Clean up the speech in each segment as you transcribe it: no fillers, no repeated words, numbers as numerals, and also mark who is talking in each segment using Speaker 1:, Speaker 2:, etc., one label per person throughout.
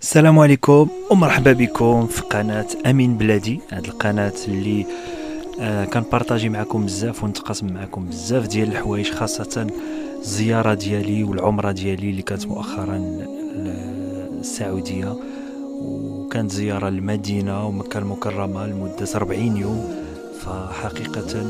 Speaker 1: السلام عليكم ومرحبا بكم في قناة أمين بلادي. هاد القناة اللي كنبارطاجي معكم بزاف ونتقاسم معكم بزاف ديال الحوايج، خاصة الزيارة ديالي والعمرة ديالي اللي كانت مؤخرا السعودية، وكانت زيارة للمدينة ومكة المكرمة لمدة 40 يوم. فحقيقة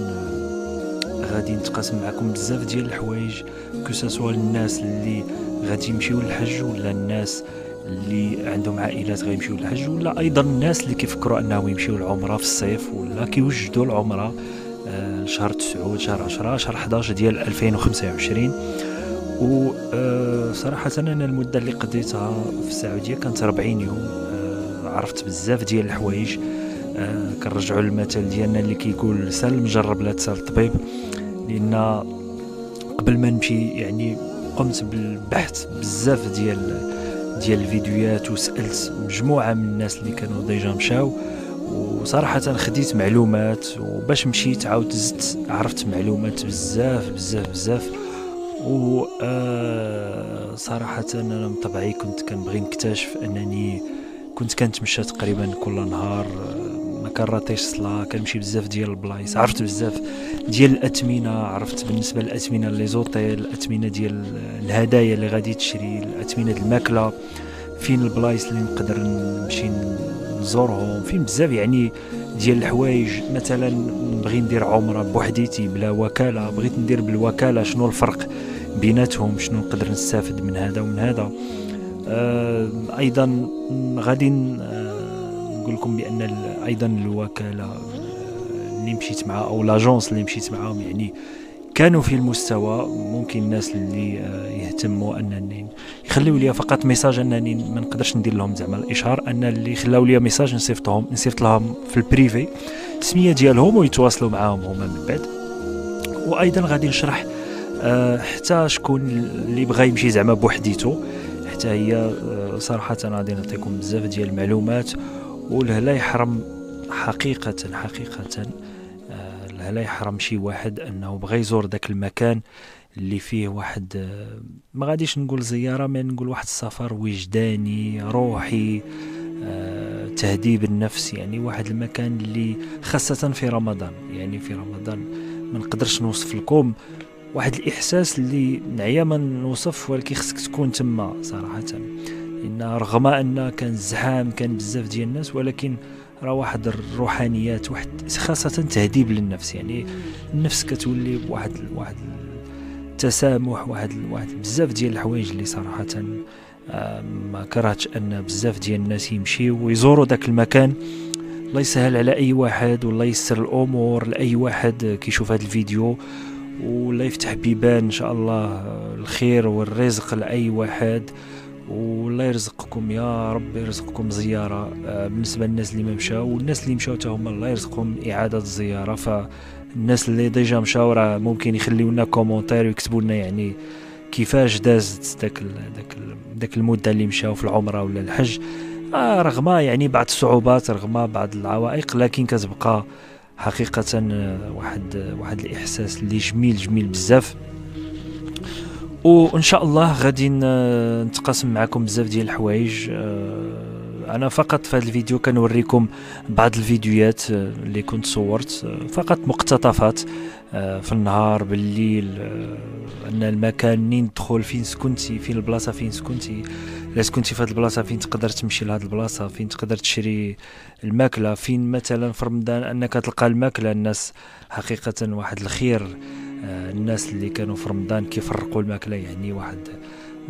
Speaker 1: غادي نتقاسم معكم بزاف ديال الحوايج، كساسوا الناس اللي غادي يمشيو للحج ولا الناس اللي عندهم عائلات غيمشيو للحج، ولا ايضا الناس اللي كيفكروا انهم يمشيو العمره في الصيف ولا كيوجدوا العمره شهر 9 شهر 10 شهر 11 ديال 2025. وصراحه انا المده اللي قضيتها في السعوديه كانت 40 يوم. عرفت بزاف ديال الحوايج. كنرجعوا للمثل ديالنا اللي كيقول سال المجرب لا تسال الطبيب، لان قبل ما نمشي يعني قمت بالبحث بزاف ديال الفيديوهات، وسألت مجموعة من الناس اللي كانوا ديجا مشاو، وصراحة خديت معلومات، وباش مشيت عاود زدت عرفت معلومات بزاف بزاف بزاف. و صراحة أنا من طبعي كنت كنبغي نكتشف أنني كنت كنتمشى تقريبا كل نهار، ما كنراطيش صلاة، كنمشي بزاف ديال البلايص، عرفت بزاف ديال الأثمنة، عرفت بالنسبة للأثمنة لي زوطيل، الأثمنة ديال الهدايا اللي غادي تشري، الأثمنة ديال الماكلة، فين البلايص اللي نقدر نمشي نزورهم، فين بزاف يعني ديال الحوايج. مثلا نبغي ندير عمرة بوحديتي بلا وكالة، بغيت ندير بالوكالة، شنو الفرق بيناتهم، شنو نقدر نستافد من هذا ومن هذا. ايضا غادي نقول لكم بان ايضا الوكاله اللي مشيت معها او لاجونس اللي مشيت معاهم يعني كانوا في المستوى. ممكن الناس اللي يهتموا انني يخليو لي فقط ميساج، انني ما نقدرش ندير لهم زعما الاشهار، ان اللي خلاو لي ميساج نصيفط لهم في البريفي السميه ديالهم ويتواصلوا معاهم هما من بعد. وايضا غادي نشرح حتى شكون اللي بغى يمشي زعما بوحديته، حتى هي صراحه انا غادي نعطيكم بزاف ديال المعلومات. ولا يحرم حقيقه لا يحرم شي واحد انه بغى يزور داك المكان اللي فيه واحد ما غاديش نقول زياره، ما نقول واحد السفر وجداني روحي، تهذيب النفس، يعني واحد المكان اللي خاصه في رمضان. يعني في رمضان ما نقدرش نوصف لكم واحد الاحساس اللي نعيا ما نوصف، ولكن خصك تكون تما صراحه. لان رغم ان كان زحام، كان بزاف ديال الناس، ولكن راه واحد الروحانيات، واحد خاصه تهذيب للنفس، يعني النفس كتولي بواحد التسامح، واحد بزاف ديال الحوايج اللي صراحه ما كرهتش ان بزاف ديال الناس يمشيو ويزوروا داك المكان. الله يسهل على اي واحد، والله يسر الامور لاي واحد كيشوف هذا الفيديو، والله يفتح بيبان ان شاء الله الخير والرزق لاي واحد، والله يرزقكم يا رب، يرزقكم زياره. بالنسبه للناس اللي ما مشاو والناس اللي مشاو حتى هما الله يرزقهم اعاده الزياره. فالناس اللي ديجا مشاو راه ممكن يخليو لنا كومونتير ويكتبوا لنا يعني كيفاش دازت داك المده اللي مشاو في العمره ولا الحج. رغم يعني بعض الصعوبات، رغم بعض العوائق، لكن كتبقى حقيقه واحد الاحساس اللي جميل بزاف. وان شاء الله غادي نتقاسم معكم بزاف ديال الحوايج. انا فقط في هذا الفيديو كنوريكم بعض الفيديوهات اللي كنت صورت، فقط مقتطفات في النهار بالليل، ان المكان منين تدخل، فين سكنتي، فين البلاصه فين سكنتي، لا سكنتي في هذه البلاصه فين تقدر تمشي لهذه البلاصه، فين تقدر تشري الماكله، فين مثلا في رمضان انك تلقى الماكله. الناس حقيقه واحد الخير، الناس اللي كانوا في رمضان كيفرقوا الماكله، يعني واحد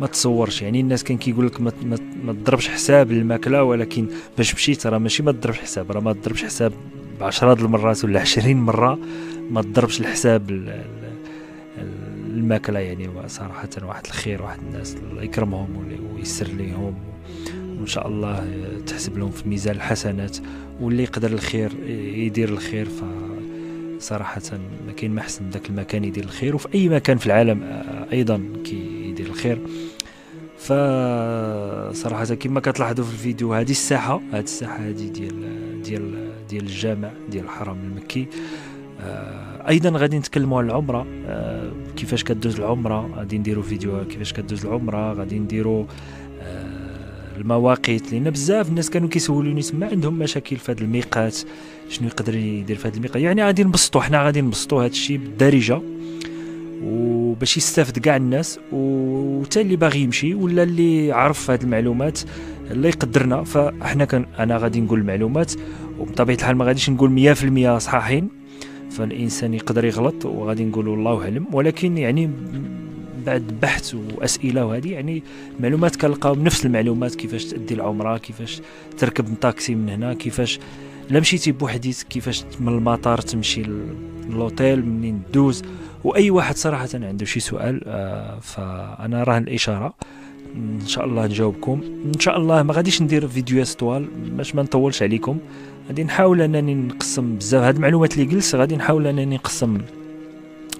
Speaker 1: ما تصورش. يعني الناس كان كيقول لك ما تضربش حساب للماكله، ولكن باش مشيت راه ماشي ما تضربش حساب، راه ما تضربش حساب بعشرات المرات ولا 20 مره، ما تضربش الحساب الماكله. يعني صراحه واحد الخير، واحد الناس الله يكرمهم ويسر ليهم، وان شاء الله تحسب لهم في ميزان الحسنات، واللي يقدر الخير يدير الخير. صراحة ما كاين ما احسن داك المكان يدير الخير، وفي اي مكان في العالم ايضا كيدير الخير. فصراحة كما كتلاحظوا في الفيديو، هذه الساحة هذه ديال الجامع ديال الحرم المكي. ايضا غادي نتكلموا على العمرة، كيفاش كدوز العمرة، غادي نديروا فيديو كيفاش كدوز العمرة، غادي نديروا المواقيت، لان بزاف الناس كانوا كيسولوني تما عندهم مشاكل في هذا الميقات، شنو يقدر يدير في هذا الميقات. يعني غادي نبسطوا، حنا غادي نبسطوا هذا الشيء بالدارجه وباش يستافد كاع الناس، وتا اللي باغي يمشي ولا اللي عرف هذه المعلومات الله يقدرنا. فاحنا انا غادي نقول المعلومات، وبطبيعه الحال ما غاديش نقول 100% صحاحين، فالانسان يقدر يغلط وغادي نقول والله اعلم، ولكن يعني بعد بحث واسئله وهذه يعني المعلومات كنلقاو نفس المعلومات، كيفاش تأدي العمره، كيفاش تركب طاكسي من هنا، كيفاش لا مشيتي بوحديك كيفاش من المطار تمشي للوتيل منين تدوز. واي واحد صراحه عنده شي سؤال فانا راه الاشاره ان شاء الله نجاوبكم ان شاء الله. ما غاديش ندير فيديوهات طوال باش ما نطولش عليكم، غادي نحاول انني نقسم بزاف هاد المعلومات اللي قلت، غادي نحاول انني نقسم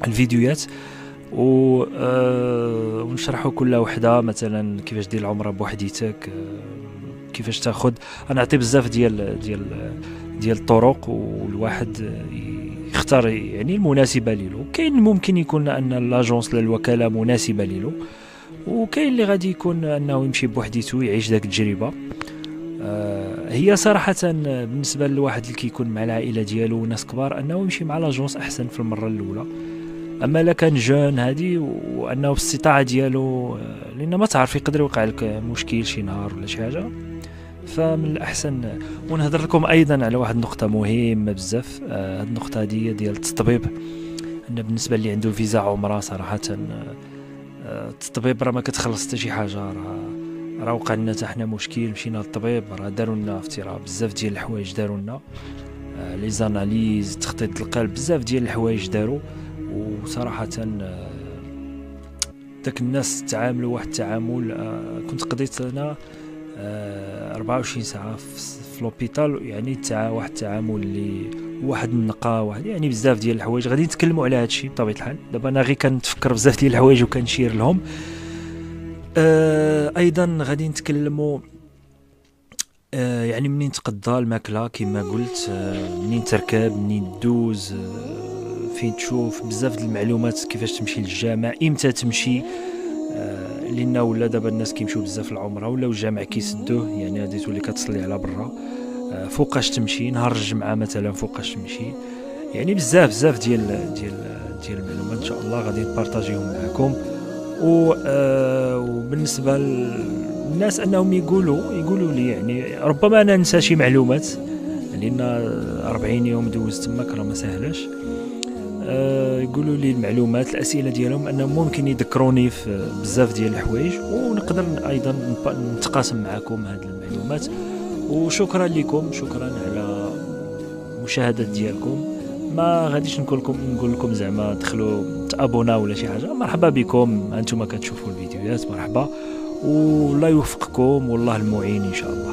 Speaker 1: الفيديوهات ونشرحوا كل وحده، مثلا كيفاش دير العمره بوحديتك، كيفاش تاخذ. انا نعطي بزاف ديال الطرق، والواحد يختار يعني المناسبه له. كاين ممكن يكون ان لاجونس للوكاله مناسبه له، وكاين اللي غادي يكون انه يمشي بوحديته يعيش ذاك التجربه. هي صراحه بالنسبه للواحد اللي كيكون مع العائله ديالو وناس كبار انه يمشي مع لاجونس احسن في المره الاولى. اما لا كان جون هادي وانه بالاستطاعه ديالو، لان ما تعرف يقدر يوقع لك مشكل شي نهار ولا شي حاجه، فمن الاحسن. ونهضر لكم ايضا على واحد النقطه مهمه بزاف، هاد النقطه هذه ديال التطبيب. ان بالنسبه اللي عنده فيزا عمره صراحه التطبيب راه ما كتخلص حتى شي حاجه، راه وقع لنا حتى حنا مشكل، مشينا للطبيب راه داروا لنا افتراء بزاف ديال الحوايج، داروا لنا لي زاناليز، تخطيط القلب، بزاف ديال الحوايج داروا. وصراحه داك الناس تعاملوا واحد التعامل، كنت قضيت انا 24 ساعه في لوبيتال، يعني واحد التعامل اللي واحد النقا، واحد يعني بزاف ديال الحوايج. غادي نتكلموا على هذا الشيء بطبيعه الحال. دابا انا غير كنتفكر بزاف ديال الحوايج وكنشير لهم. ايضا غادي نتكلموا يعني منين تقضى الماكله كما قلت، منين تركب، منين تدوز، فين تشوف، بزاف د المعلومات، كيفاش تمشي للجامع، امتى تمشي، لان ولا دابا الناس كيمشيو بزاف العمره ولا الجامع كيسدوه، يعني غادي تولي كتصلي على برا. فوقاش تمشي نهار الجمعه مثلا، فوقاش تمشي، يعني بزاف ديال المعلومات ان شاء الله غادي نبارطاجيهم معكم. وبالنسبه للناس انهم يقولوا لي، يعني ربما انا ننسى شي معلومات، لان 40 يوم دوزت تما راه ما سهلاش. يقولوا لي المعلومات، الاسئله ديالهم انهم ممكن يذكروني في بزاف ديال الحوايج، ونقدر ايضا نتقاسم معكم هذه المعلومات. وشكرا لكم، شكرا على المشاهدات ديالكم. ما غاديش نقول لكم زعما دخلوا تابونا ولا شي حاجه، مرحبا بكم انتم كتشوفوا الفيديوهات، مرحبا، والله يوفقكم والله المعين ان شاء الله.